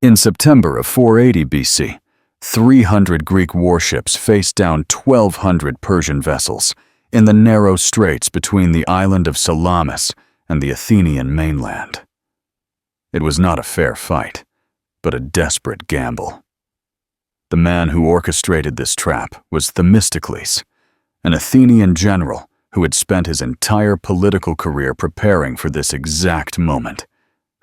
In September of 480 BC, 300 Greek warships faced down 1,200 Persian vessels in the narrow straits between the island of Salamis and the Athenian mainland. It was not a fair fight, but a desperate gamble. The man who orchestrated this trap was Themistocles, an Athenian general who had spent his entire political career preparing for this exact moment,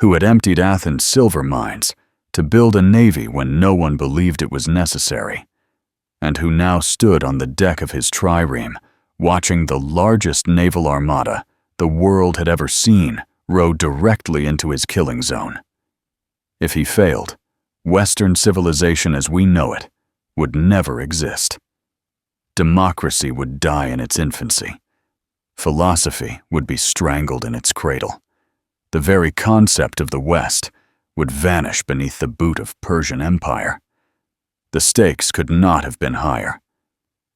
who had emptied Athens' silver mines to build a navy when no one believed it was necessary, and who now stood on the deck of his trireme, watching the largest naval armada the world had ever seen row directly into his killing zone. If he failed, Western civilization as we know it would never exist. Democracy would die in its infancy. Philosophy would be strangled in its cradle. The very concept of the West would vanish beneath the boot of Persian Empire. The stakes could not have been higher.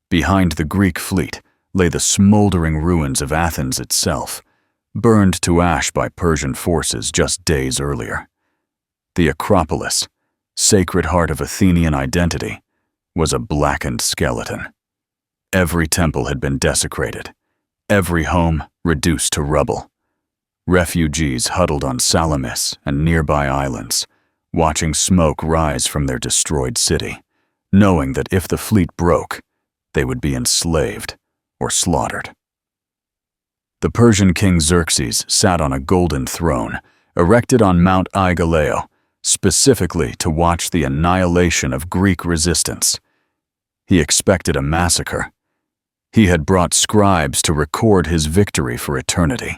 Behind the Greek fleet lay the smoldering ruins of Athens itself, burned to ash by Persian forces just days earlier. The Acropolis, sacred heart of Athenian identity, was a blackened skeleton. Every temple had been desecrated, every home reduced to rubble. Refugees huddled on Salamis and nearby islands, watching smoke rise from their destroyed city, knowing that if the fleet broke, they would be enslaved or slaughtered. The Persian king Xerxes sat on a golden throne, erected on Mount Aigaleo, specifically to watch the annihilation of Greek resistance. He expected a massacre. He had brought scribes to record his victory for eternity.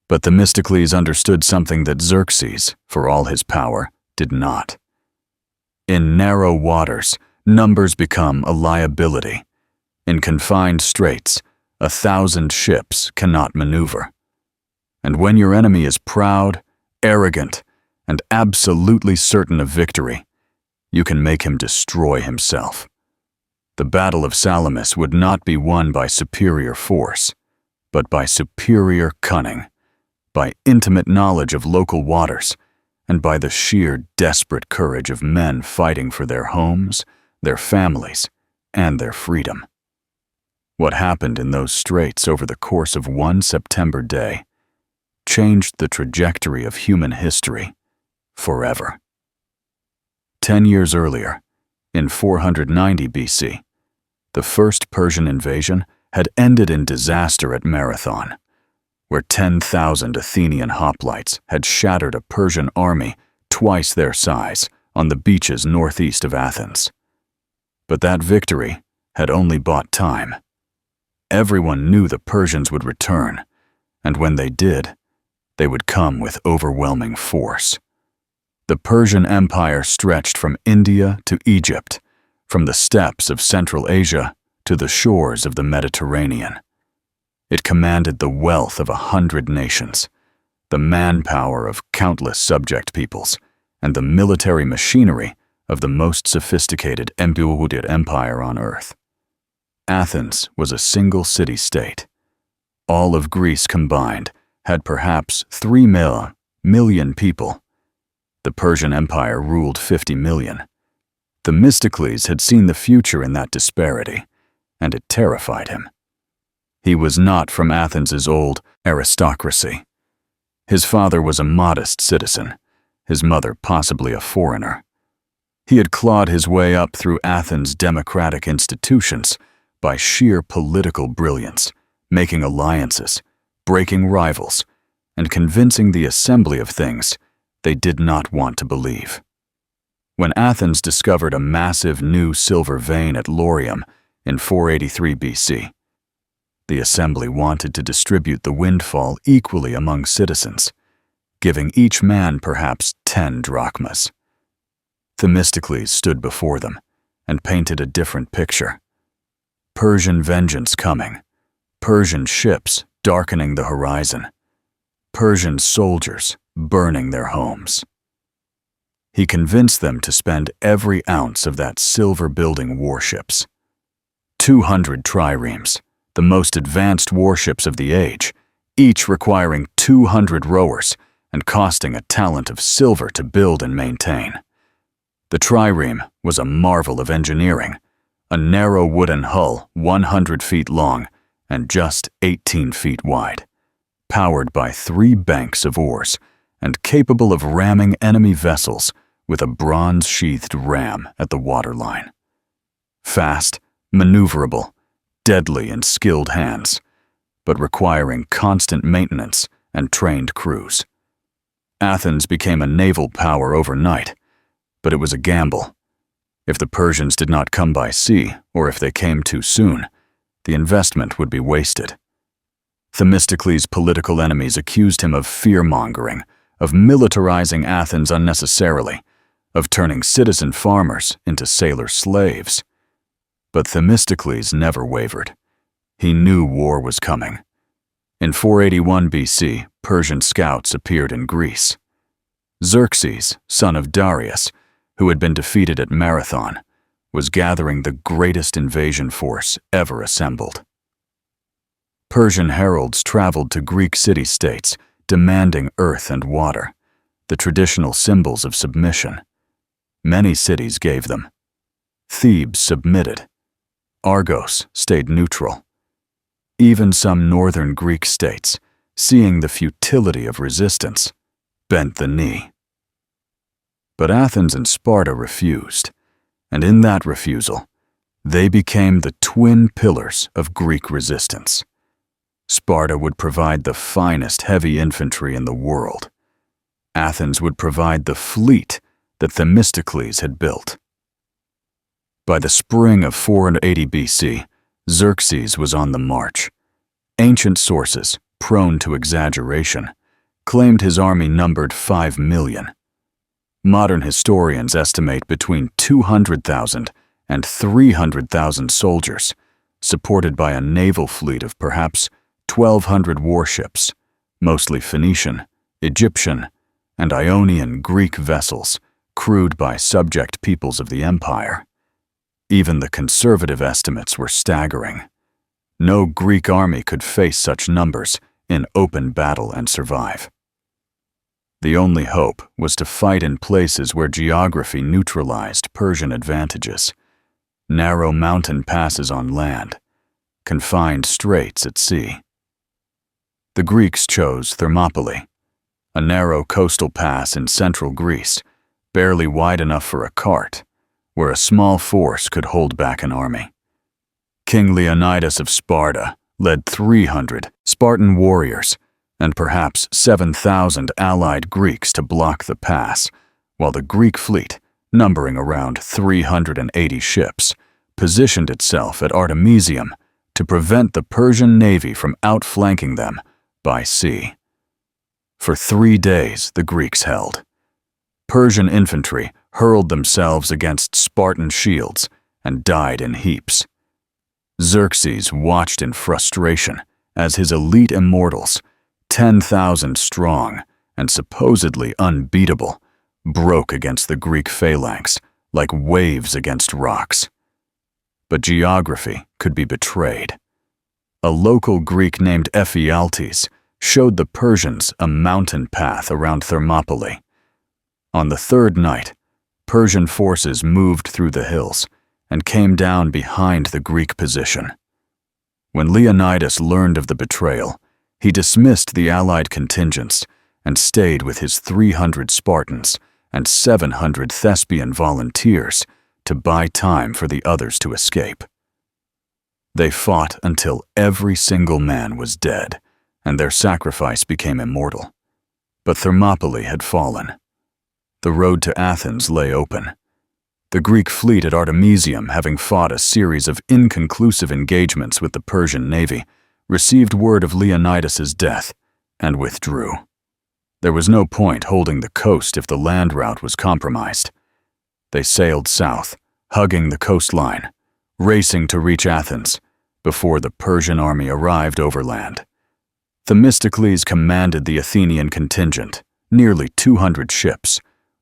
But Themistocles understood something that Xerxes, for all his power, did not. In narrow waters, numbers become a liability. In confined straits, 1,000 ships cannot maneuver. And when your enemy is proud, arrogant, and absolutely certain of victory, you can make him destroy himself. The Battle of Salamis would not be won by superior force, but by superior cunning, by intimate knowledge of local waters, and by the sheer desperate courage of men fighting for their homes, their families, and their freedom. What happened in those straits over the course of one September day changed the trajectory of human history forever. 10 years earlier, in 490 BC, the first Persian invasion had ended in disaster at Marathon, where 10,000 Athenian hoplites had shattered a Persian army twice their size on the beaches northeast of Athens. But that victory had only bought time. Everyone knew the Persians would return, and when they did, they would come with overwhelming force. The Persian Empire stretched from India to Egypt, from the steppes of Central Asia to the shores of the Mediterranean. It commanded the wealth of 100 nations, the manpower of countless subject peoples, and the military machinery of the most sophisticated empire on earth. Athens was a single city-state. All of Greece combined had perhaps 3 million people. The Persian Empire ruled 50 million. Themistocles had seen the future in that disparity, and it terrified him. He was not from Athens' old aristocracy. His father was a modest citizen, his mother possibly a foreigner. He had clawed his way up through Athens' democratic institutions by sheer political brilliance, making alliances, breaking rivals, and convincing the assembly of things they did not want to believe. When Athens discovered a massive new silver vein at Laurium in 483 BC, the assembly wanted to distribute the windfall equally among citizens, giving each man perhaps 10 drachmas. Themistocles stood before them and painted a different picture. Persian vengeance coming, Persian ships darkening the horizon, Persian soldiers burning their homes. He convinced them to spend every ounce of that silver-building warships. 200 triremes, the most advanced warships of the age, each requiring 200 rowers and costing a talent of silver to build and maintain. The trireme was a marvel of engineering, a narrow wooden hull 100 feet long and just 18 feet wide, powered by 3 banks of oars and capable of ramming enemy vessels with a bronze-sheathed ram at the waterline. Fast, maneuverable, deadly in skilled hands, but requiring constant maintenance and trained crews. Athens became a naval power overnight, but it was a gamble. If the Persians did not come by sea, or if they came too soon, the investment would be wasted. Themistocles' political enemies accused him of fear-mongering, of militarizing Athens unnecessarily, of turning citizen farmers into sailor slaves. But Themistocles never wavered. He knew war was coming. In 481 BC, Persian scouts appeared in Greece. Xerxes, son of Darius, who had been defeated at Marathon, was gathering the greatest invasion force ever assembled. Persian heralds traveled to Greek city-states, demanding earth and water, the traditional symbols of submission. Many cities gave them. Thebes submitted. Argos stayed neutral. Even some northern Greek states, seeing the futility of resistance, bent the knee. But Athens and Sparta refused, and in that refusal, they became the twin pillars of Greek resistance. Sparta would provide the finest heavy infantry in the world. Athens would provide the fleet that Themistocles had built. By the spring of 480 BC, Xerxes was on the march. Ancient sources, prone to exaggeration, claimed his army numbered 5 million. Modern historians estimate between 200,000 and 300,000 soldiers, supported by a naval fleet of perhaps 1,200 warships, mostly Phoenician, Egyptian, and Ionian Greek vessels crewed by subject peoples of the empire. Even the conservative estimates were staggering. No Greek army could face such numbers in open battle and survive. The only hope was to fight in places where geography neutralized Persian advantages: narrow mountain passes on land, confined straits at sea. The Greeks chose Thermopylae, a narrow coastal pass in central Greece, barely wide enough for a cart, where a small force could hold back an army. King Leonidas of Sparta led 300 Spartan warriors and perhaps 7,000 allied Greeks to block the pass, while the Greek fleet, numbering around 380 ships, positioned itself at Artemisium to prevent the Persian navy from outflanking them by sea. For 3 days the Greeks held. Persian infantry hurled themselves against Spartan shields and died in heaps. Xerxes watched in frustration as his elite immortals, 10,000 strong and supposedly unbeatable, broke against the Greek phalanx like waves against rocks. But geography could be betrayed. A local Greek named Ephialtes showed the Persians a mountain path around Thermopylae. On the 3rd night, Persian forces moved through the hills and came down behind the Greek position. When Leonidas learned of the betrayal, he dismissed the allied contingents and stayed with his 300 Spartans and 700 Thespian volunteers to buy time for the others to escape. They fought until every single man was dead, and their sacrifice became immortal. But Thermopylae had fallen. The road to Athens lay open. The Greek fleet at Artemisium, having fought a series of inconclusive engagements with the Persian navy, received word of Leonidas's death and withdrew. There was no point holding the coast if the land route was compromised. They sailed south, hugging the coastline, racing to reach Athens before the Persian army arrived overland. Themistocles commanded the Athenian contingent, nearly 200 ships,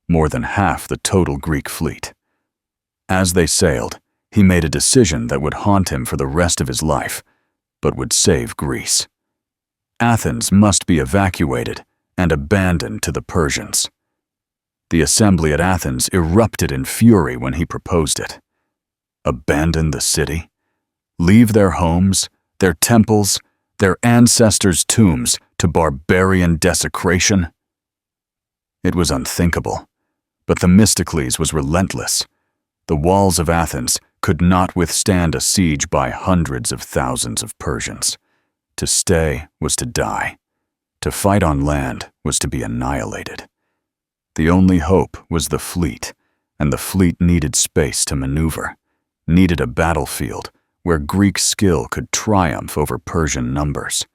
more than half the total Greek fleet. As they sailed, he made a decision that would haunt him for the rest of his life, but would save Greece. Athens must be evacuated and abandoned to the Persians. The assembly at Athens erupted in fury when he proposed it. Abandon the city? Leave their homes, their temples, their ancestors' tombs to barbarian desecration? It was unthinkable, but Themistocles was relentless. The walls of Athens could not withstand a siege by hundreds of thousands of Persians. To stay was to die. To fight on land was to be annihilated. The only hope was the fleet, and the fleet needed space to maneuver, needed a battlefield where Greek skill could triumph over Persian numbers.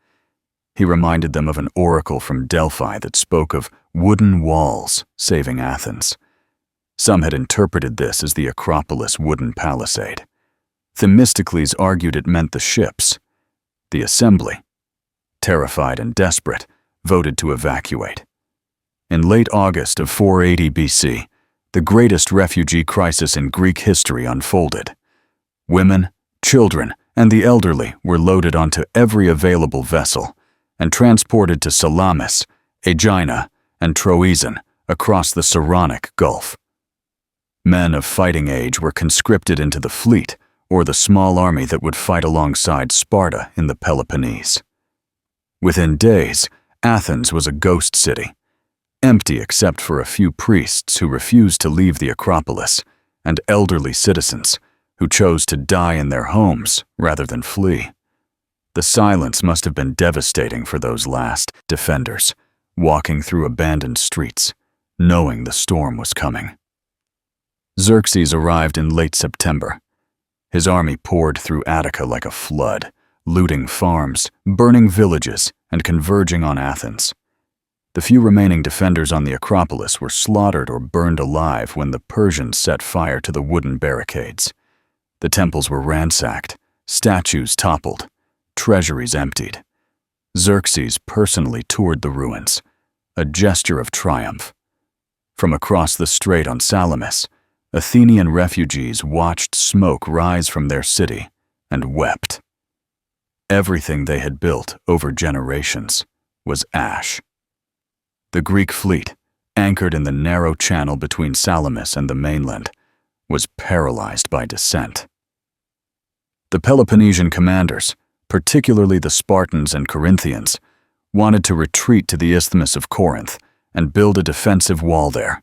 He reminded them of an oracle from Delphi that spoke of wooden walls saving Athens. Some had interpreted this as the Acropolis wooden palisade. Themistocles argued it meant the ships. The assembly, terrified and desperate, voted to evacuate. In late August of 480 BC, the greatest refugee crisis in Greek history unfolded. Women, children, and the elderly were loaded onto every available vessel and transported to Salamis, Aegina, and Troezen across the Saronic Gulf. Men of fighting age were conscripted into the fleet or the small army that would fight alongside Sparta in the Peloponnese. Within days, Athens was a ghost city, empty except for a few priests who refused to leave the Acropolis and elderly citizens who chose to die in their homes rather than flee. The silence must have been devastating for those last defenders, walking through abandoned streets, knowing the storm was coming. Xerxes arrived in late September. His army poured through Attica like a flood, looting farms, burning villages, and converging on Athens. The few remaining defenders on the Acropolis were slaughtered or burned alive when the Persians set fire to the wooden barricades. The temples were ransacked, statues toppled, treasuries emptied. Xerxes personally toured the ruins, a gesture of triumph. From across the strait on Salamis, Athenian refugees watched smoke rise from their city and wept. Everything they had built over generations was ash. The Greek fleet, anchored in the narrow channel between Salamis and the mainland, was paralyzed by dissent. The Peloponnesian commanders, particularly the Spartans and Corinthians, wanted to retreat to the Isthmus of Corinth and build a defensive wall there,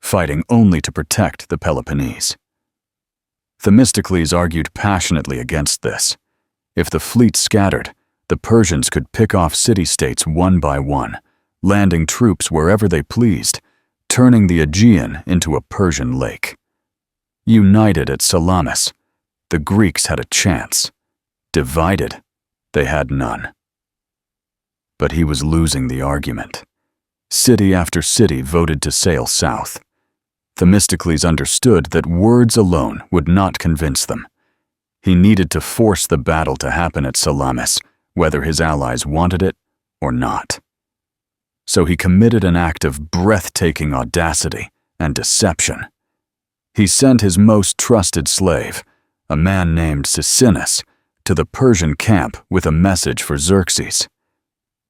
fighting only to protect the Peloponnese. Themistocles argued passionately against this. If the fleet scattered, the Persians could pick off city-states one by one, landing troops wherever they pleased, turning the Aegean into a Persian lake. United at Salamis, the Greeks had a chance. Divided, they had none. But he was losing the argument. City after city voted to sail south. Themistocles understood that words alone would not convince them. He needed to force the battle to happen at Salamis, whether his allies wanted it or not. So he committed an act of breathtaking audacity and deception. He sent his most trusted slave, a man named Sisinus, to the Persian camp with a message for Xerxes.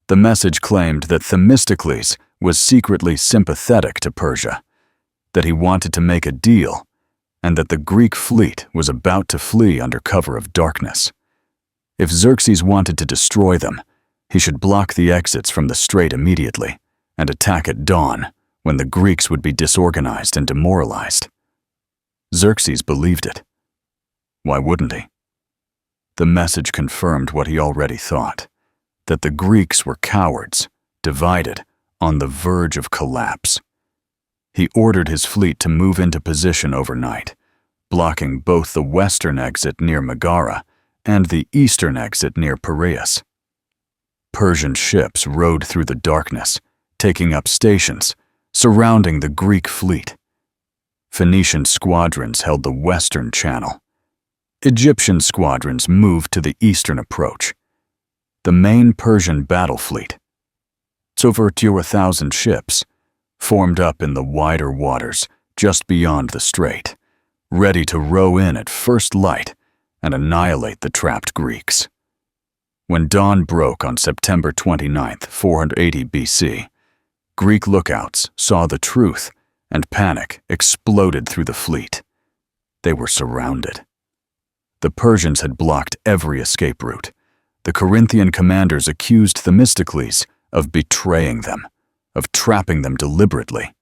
The message claimed that Themistocles was secretly sympathetic to Persia, that he wanted to make a deal, and that the Greek fleet was about to flee under cover of darkness. If Xerxes wanted to destroy them, he should block the exits from the strait immediately and attack at dawn when the Greeks would be disorganized and demoralized. Xerxes believed it. Why wouldn't he? The message confirmed what he already thought, that the Greeks were cowards, divided, on the verge of collapse. He ordered his fleet to move into position overnight, blocking both the western exit near Megara and the eastern exit near Piraeus. Persian ships rode through the darkness, taking up stations, surrounding the Greek fleet. Phoenician squadrons held the western channel. Egyptian squadrons moved to the eastern approach. The main Persian battle fleet, it's over 1,000 ships, formed up in the wider waters just beyond the strait, ready to row in at first light and annihilate the trapped Greeks. When dawn broke on September 29, 480 BC, Greek lookouts saw the truth and panic exploded through the fleet. They were surrounded. The Persians had blocked every escape route. The Corinthian commanders accused Themistocles of betraying them, of trapping them deliberately.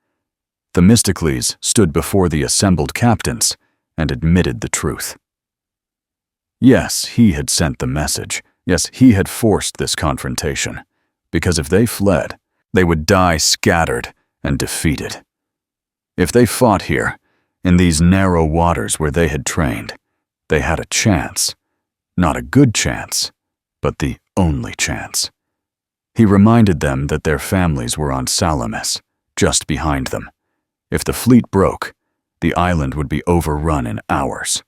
Themistocles stood before the assembled captains and admitted the truth. Yes, he had sent the message. Yes, he had forced this confrontation, because if they fled, they would die scattered and defeated. If they fought here, in these narrow waters where they had trained, they had a chance. Not a good chance, but the only chance. He reminded them that their families were on Salamis, just behind them. If the fleet broke, the island would be overrun in hours.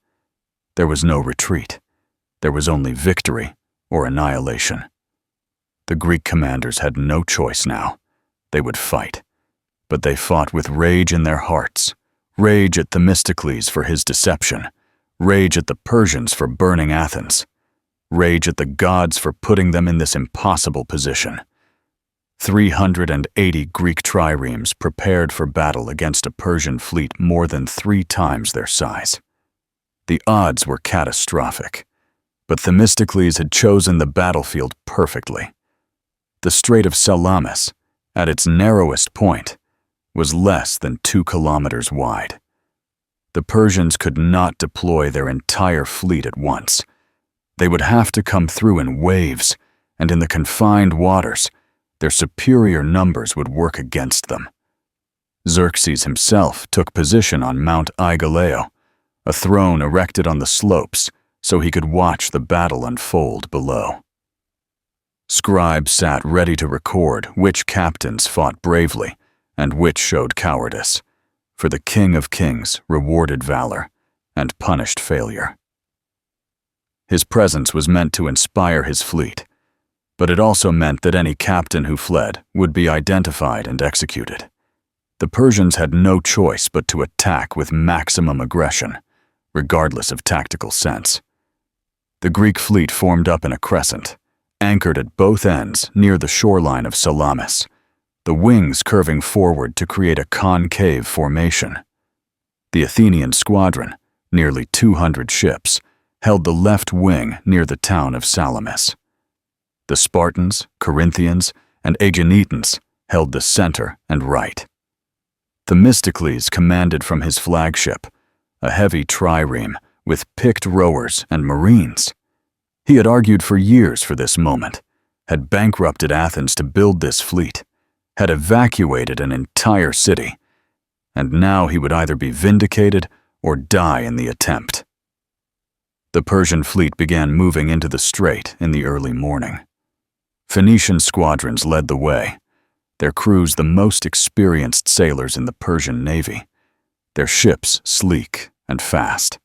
There was no retreat. There was only victory or annihilation. The Greek commanders had no choice now. They would fight. But they fought with rage in their hearts, rage at Themistocles for his deception, rage at the Persians for burning Athens, rage at the gods for putting them in this impossible position. 380 Greek triremes prepared for battle against a Persian fleet more than 3 times their size. The odds were catastrophic, but Themistocles had chosen the battlefield perfectly. The Strait of Salamis, at its narrowest point, was less than 2 kilometers wide. The Persians could not deploy their entire fleet at once. They would have to come through in waves, and in the confined waters, their superior numbers would work against them. Xerxes himself took position on Mount Aigaleo, a throne erected on the slopes so he could watch the battle unfold below. Scribes sat ready to record which captains fought bravely and which showed cowardice, for the King of Kings rewarded valor and punished failure. His presence was meant to inspire his fleet, but it also meant that any captain who fled would be identified and executed. The Persians had no choice but to attack with maximum aggression, regardless of tactical sense. The Greek fleet formed up in a crescent, anchored at both ends near the shoreline of Salamis, the wings curving forward to create a concave formation. The Athenian squadron, nearly 200 ships, held the left wing near the town of Salamis. The Spartans, Corinthians, and Aeginetans held the center and right. Themistocles commanded from his flagship, a heavy trireme with picked rowers and marines. He had argued for years for this moment, had bankrupted Athens to build this fleet, had evacuated an entire city, and now he would either be vindicated or die in the attempt. The Persian fleet began moving into the strait in the early morning. Phoenician squadrons led the way, their crews the most experienced sailors in the Persian navy, their ships sleek and fast.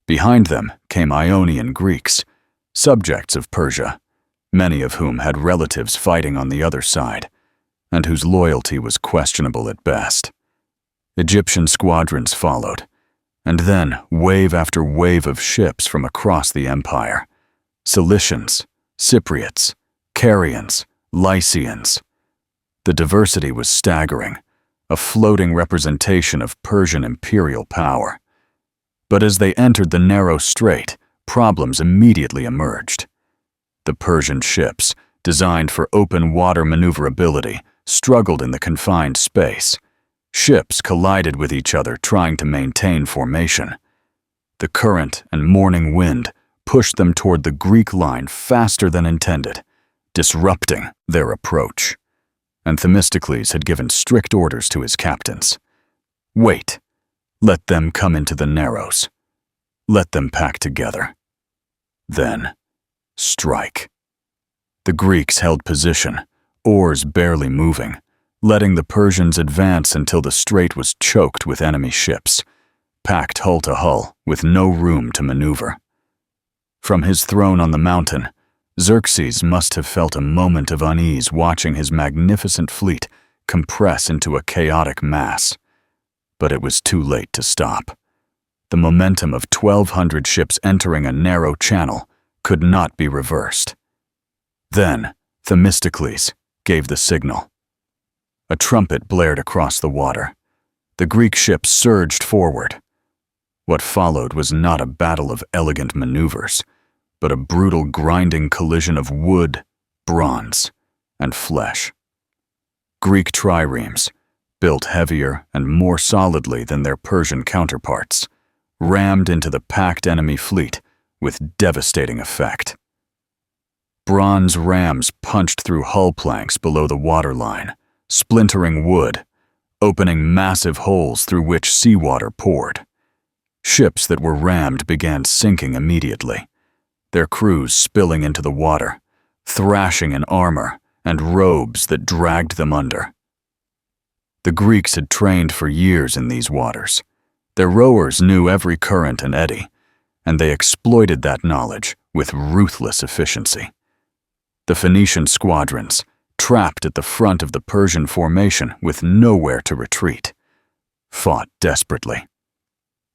Behind them came Ionian Greeks, subjects of Persia, many of whom had relatives fighting on the other side, and whose loyalty was questionable at best. Egyptian squadrons followed, and then wave after wave of ships from across the empire. Cilicians, Cypriots, Carians, Lycians. The diversity was staggering, a floating representation of Persian imperial power. But as they entered the narrow strait, problems immediately emerged. The Persian ships, designed for open water maneuverability, struggled in the confined space. Ships collided with each other trying to maintain formation. The current and morning wind pushed them toward the Greek line faster than intended, disrupting their approach. And Themistocles had given strict orders to his captains. Wait. Let them come into the narrows. Let them pack together. Then, strike. The Greeks held position, oars barely moving, letting the Persians advance until the strait was choked with enemy ships, packed hull to hull with no room to maneuver. From his throne on the mountain, Xerxes must have felt a moment of unease watching his magnificent fleet compress into a chaotic mass. But it was too late to stop. The momentum of 1,200 ships entering a narrow channel could not be reversed. Then, Themistocles gave the signal. A trumpet blared across the water. The Greek ships surged forward. What followed was not a battle of elegant maneuvers, but a brutal grinding collision of wood, bronze, and flesh. Greek triremes, built heavier and more solidly than their Persian counterparts, rammed into the packed enemy fleet with devastating effect. Bronze rams punched through hull planks below the waterline, splintering wood, opening massive holes through which seawater poured. Ships that were rammed began sinking immediately, their crews spilling into the water, thrashing in armor and robes that dragged them under. The Greeks had trained for years in these waters. Their rowers knew every current and eddy, and they exploited that knowledge with ruthless efficiency. The Phoenician squadrons, trapped at the front of the Persian formation with nowhere to retreat, fought desperately.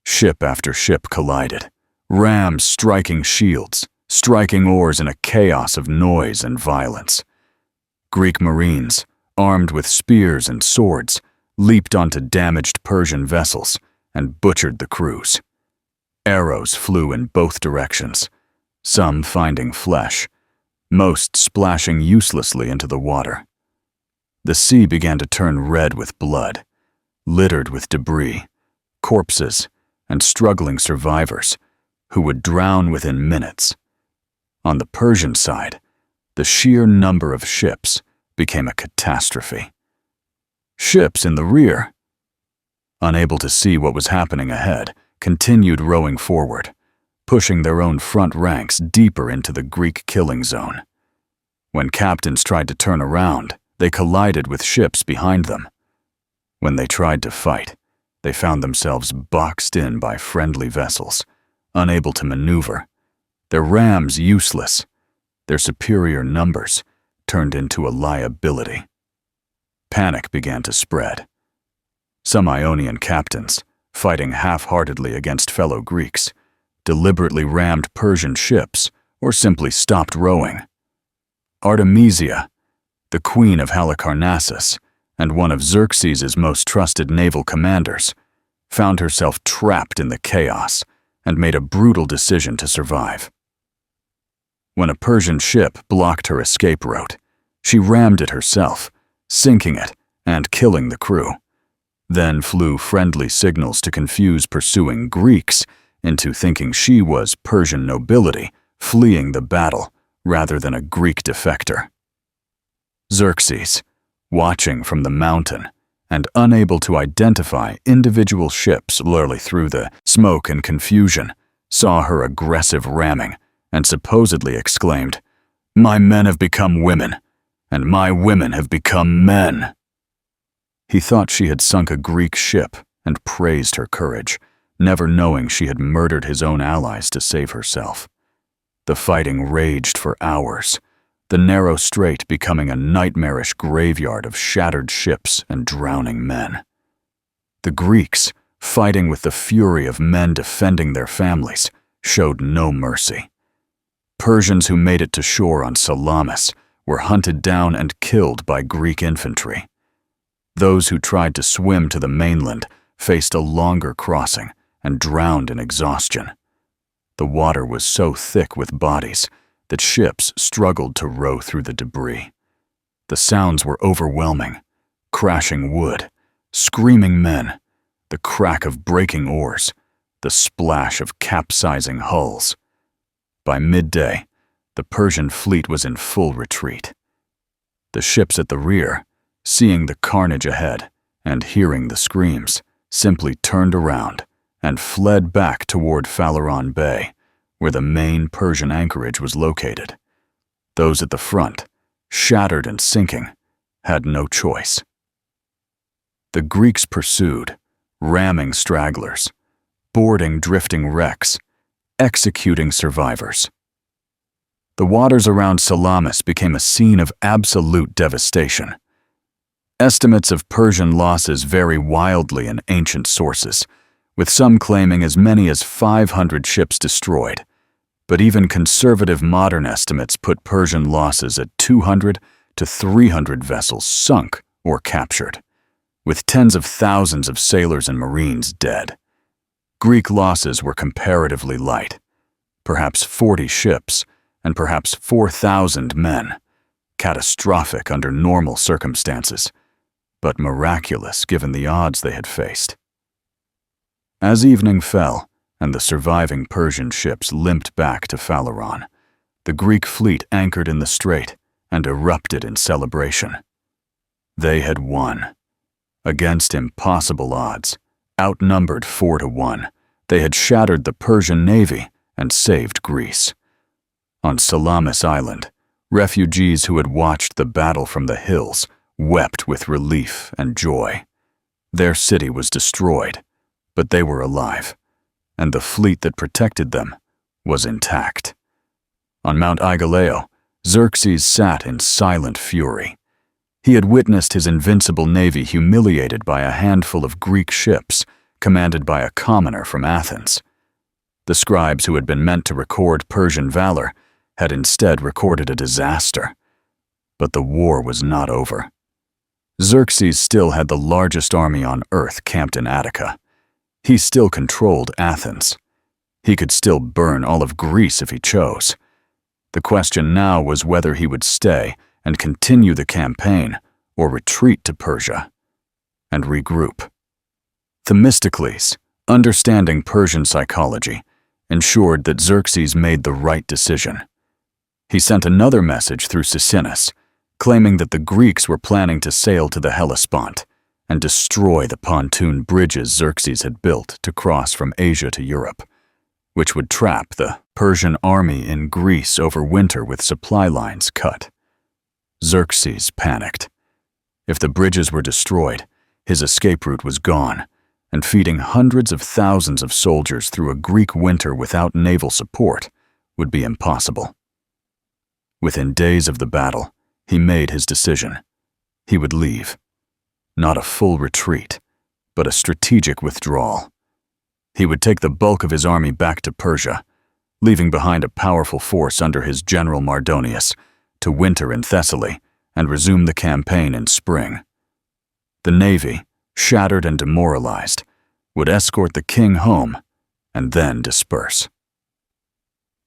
Ship after ship collided, rams striking shields, striking oars in a chaos of noise and violence. Greek marines, armed with spears and swords, leaped onto damaged Persian vessels and butchered the crews. Arrows flew in both directions, some finding flesh, most splashing uselessly into the water. The sea began to turn red with blood, littered with debris, corpses, and struggling survivors who would drown within minutes. On the Persian side, the sheer number of ships became a catastrophe. Ships in the rear, unable to see what was happening ahead, continued rowing forward, pushing their own front ranks deeper into the Greek killing zone. When captains tried to turn around, they collided with ships behind them. When they tried to fight, they found themselves boxed in by friendly vessels, unable to maneuver, their rams useless, their superior numbers turned into a liability. Panic began to spread. Some Ionian captains, fighting half-heartedly against fellow Greeks, deliberately rammed Persian ships or simply stopped rowing. Artemisia, the queen of Halicarnassus and one of Xerxes' most trusted naval commanders, found herself trapped in the chaos and made a brutal decision to survive. When a Persian ship blocked her escape route, she rammed it herself, sinking it and killing the crew, then flew friendly signals to confuse pursuing Greeks into thinking she was Persian nobility fleeing the battle rather than a Greek defector. Xerxes, watching from the mountain and unable to identify individual ships lurely through the smoke and confusion, saw her aggressive ramming and supposedly exclaimed, "My men have become women, and my women have become men." He thought she had sunk a Greek ship and praised her courage, never knowing she had murdered his own allies to save herself. The fighting raged for hours, the narrow strait becoming a nightmarish graveyard of shattered ships and drowning men. The Greeks, fighting with the fury of men defending their families, showed no mercy. Persians who made it to shore on Salamis were hunted down and killed by Greek infantry. Those who tried to swim to the mainland faced a longer crossing and drowned in exhaustion. The water was so thick with bodies that ships struggled to row through the debris. The sounds were overwhelming: crashing wood, screaming men, the crack of breaking oars, the splash of capsizing hulls. By midday, the Persian fleet was in full retreat. The ships at the rear, seeing the carnage ahead and hearing the screams, simply turned around and fled back toward Phaleron Bay, where the main Persian anchorage was located. Those at the front, shattered and sinking, had no choice. The Greeks pursued, ramming stragglers, boarding drifting wrecks, executing survivors. The waters around Salamis became a scene of absolute devastation. Estimates of Persian losses vary wildly in ancient sources, with some claiming as many as 500 ships destroyed, but even conservative modern estimates put Persian losses at 200 to 300 vessels sunk or captured. with tens of thousands of sailors and marines dead. Greek losses were comparatively light, perhaps 40 ships and perhaps 4,000 men, catastrophic under normal circumstances, but miraculous given the odds they had faced. As evening fell and the surviving Persian ships limped back to Phaleron, the Greek fleet anchored in the strait and erupted in celebration. They had won. Against impossible odds, outnumbered 4-1, they had shattered the Persian navy and saved Greece. On Salamis Island, refugees who had watched the battle from the hills wept with relief and joy. Their city was destroyed, but they were alive, and the fleet that protected them was intact. On Mount Aigaleo, Xerxes sat in silent fury. He had witnessed his invincible navy humiliated by a handful of Greek ships commanded by a commoner from Athens. The scribes who had been meant to record Persian valor had instead recorded a disaster. But the war was not over. Xerxes still had the largest army on earth camped in Attica. He still controlled Athens. He could still burn all of Greece if he chose. The question now was whether he would stay and continue the campaign or retreat to Persia and regroup. Themistocles, understanding Persian psychology, ensured that Xerxes made the right decision. He sent another message through Sisinus, claiming that the Greeks were planning to sail to the Hellespont and destroy the pontoon bridges Xerxes had built to cross from Asia to Europe, which would trap the Persian army in Greece over winter with supply lines cut. Xerxes panicked. If the bridges were destroyed, his escape route was gone, and feeding hundreds of thousands of soldiers through a Greek winter without naval support would be impossible. Within days of the battle, he made his decision. He would leave. Not a full retreat, but a strategic withdrawal. He would take the bulk of his army back to Persia, leaving behind a powerful force under his general Mardonius to winter in Thessaly and resume the campaign in spring. The navy, shattered and demoralized, would escort the king home and then disperse.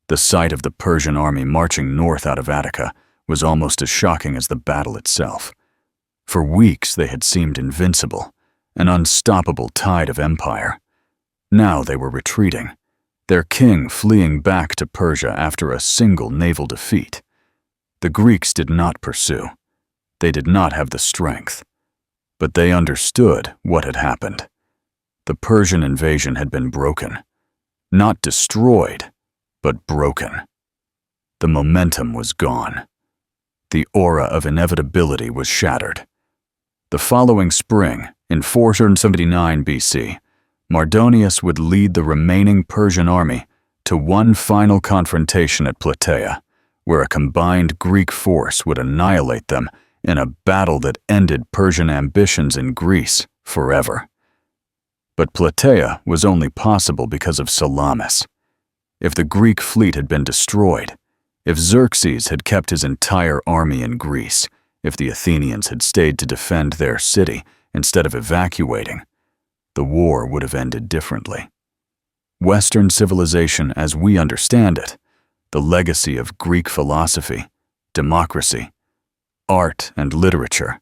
The sight of the Persian army marching north out of Attica was almost as shocking as the battle itself. For weeks they had seemed invincible, an unstoppable tide of empire. Now they were retreating, their king fleeing back to Persia after a single naval defeat. The Greeks did not pursue. They did not have the strength. But they understood what had happened. The Persian invasion had been broken. Not destroyed, but broken. The momentum was gone. The aura of inevitability was shattered. The following spring, in 479 BC, Mardonius would lead the remaining Persian army to one final confrontation at Plataea, where a combined Greek force would annihilate them in a battle that ended Persian ambitions in Greece forever. But Plataea was only possible because of Salamis. If the Greek fleet had been destroyed, if Xerxes had kept his entire army in Greece, if the Athenians had stayed to defend their city instead of evacuating, the war would have ended differently. Western civilization as we understand it, the legacy of Greek philosophy, democracy, art, and literature,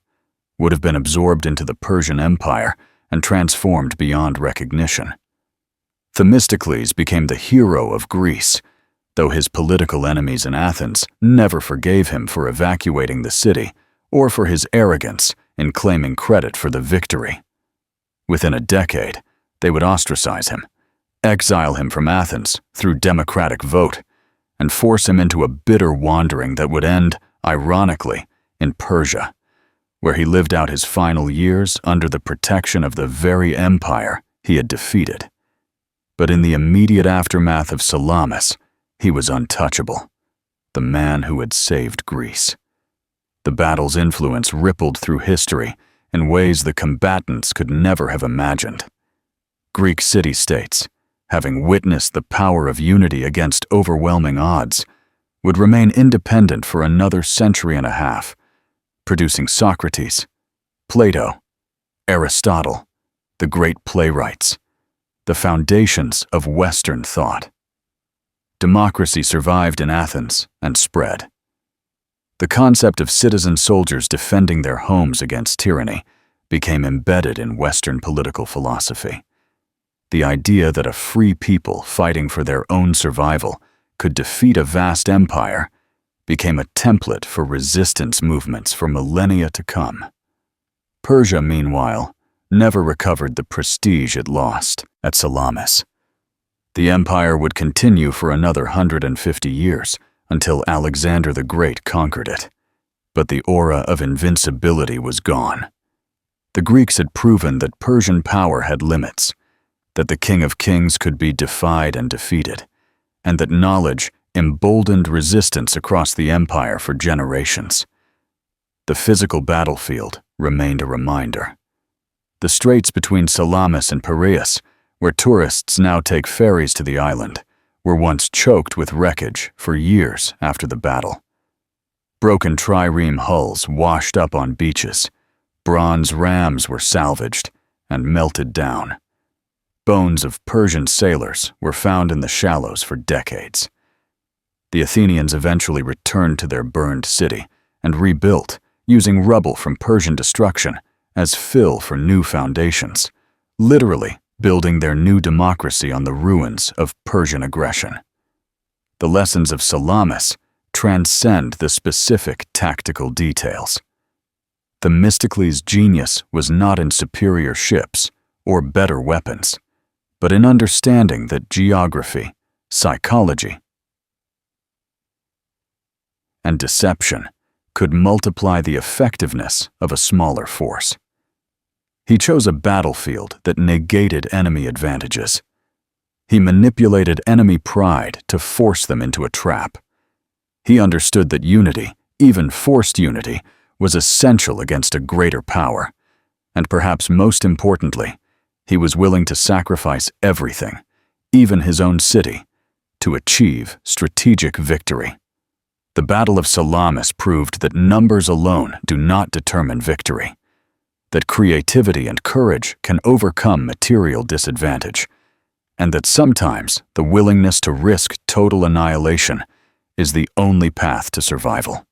would have been absorbed into the Persian Empire and transformed beyond recognition. Themistocles became the hero of Greece, though his political enemies in Athens never forgave him for evacuating the city or for his arrogance in claiming credit for the victory. Within a decade, they would ostracize him, exile him from Athens through democratic vote, and force him into a bitter wandering that would end, ironically, in Persia, where he lived out his final years under the protection of the very empire he had defeated. But in the immediate aftermath of Salamis, he was untouchable, the man who had saved Greece. The battle's influence rippled through history in ways the combatants could never have imagined. Greek city-states, having witnessed the power of unity against overwhelming odds, would remain independent for another century and a half, producing Socrates, Plato, Aristotle, the great playwrights, the foundations of Western thought. Democracy survived in Athens and spread. The concept of citizen soldiers defending their homes against tyranny became embedded in Western political philosophy. The idea that a free people fighting for their own survival could defeat a vast empire became a template for resistance movements for millennia to come. Persia, meanwhile, never recovered the prestige it lost at Salamis. The empire would continue for another 150 years until Alexander the Great conquered it. But the aura of invincibility was gone. The Greeks had proven that Persian power had limits, that the King of Kings could be defied and defeated, and that knowledge emboldened resistance across the empire for generations. The physical battlefield remained a reminder. The straits between Salamis and Piraeus, where tourists now take ferries to the island, were once choked with wreckage for years after the battle. Broken trireme hulls washed up on beaches. Bronze rams were salvaged and melted down. Bones of Persian sailors were found in the shallows for decades. The Athenians eventually returned to their burned city and rebuilt, using rubble from Persian destruction as fill for new foundations, literally building their new democracy on the ruins of Persian aggression. The lessons of Salamis transcend the specific tactical details. Themistocles' genius was not in superior ships or better weapons, but in understanding that geography, psychology, and deception could multiply the effectiveness of a smaller force. He chose a battlefield that negated enemy advantages. He manipulated enemy pride to force them into a trap. He understood that unity, even forced unity, was essential against a greater power, and perhaps most importantly, he was willing to sacrifice everything, even his own city, to achieve strategic victory. The Battle of Salamis proved that numbers alone do not determine victory, that creativity and courage can overcome material disadvantage, and that sometimes the willingness to risk total annihilation is the only path to survival.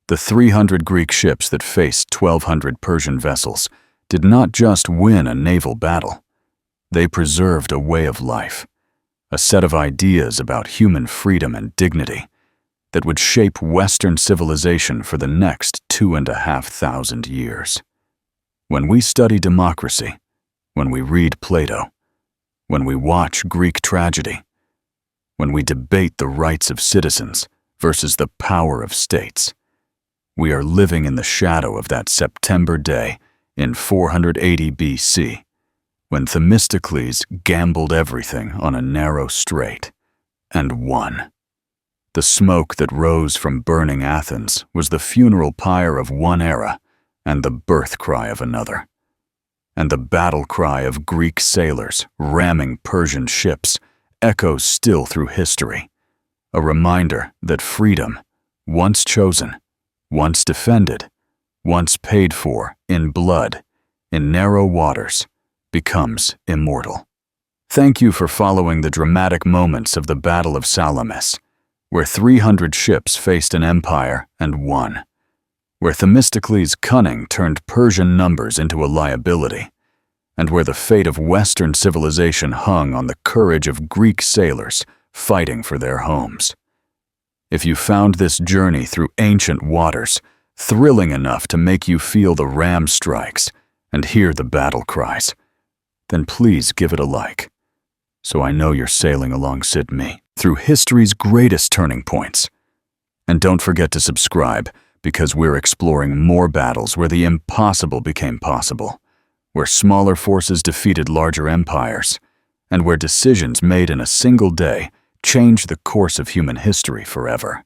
The 300 Greek ships that faced 1,200 Persian vessels did not just win a naval battle. They preserved a way of life, a set of ideas about human freedom and dignity that would shape Western civilization for the next 2,500 years. When we study democracy, when we read Plato, when we watch Greek tragedy, when we debate the rights of citizens versus the power of states, we are living in the shadow of that September day in 480 BC, when Themistocles gambled everything on a narrow strait and won. The smoke that rose from burning Athens was the funeral pyre of one era and the birth cry of another. And the battle cry of Greek sailors ramming Persian ships echoes still through history, a reminder that freedom, once chosen, once defended, once paid for in blood, in narrow waters, becomes immortal. Thank you for following the dramatic moments of the Battle of Salamis, where 300 ships faced an empire and won, where Themistocles' cunning turned Persian numbers into a liability, and where the fate of Western civilization hung on the courage of Greek sailors fighting for their homes. If you found this journey through ancient waters thrilling enough to make you feel the ram strikes and hear the battle cries, then please give it a like, so I know you're sailing alongside me through history's greatest turning points. And don't forget to subscribe, because we're exploring more battles where the impossible became possible, where smaller forces defeated larger empires, and where decisions made in a single day changed the course of human history forever.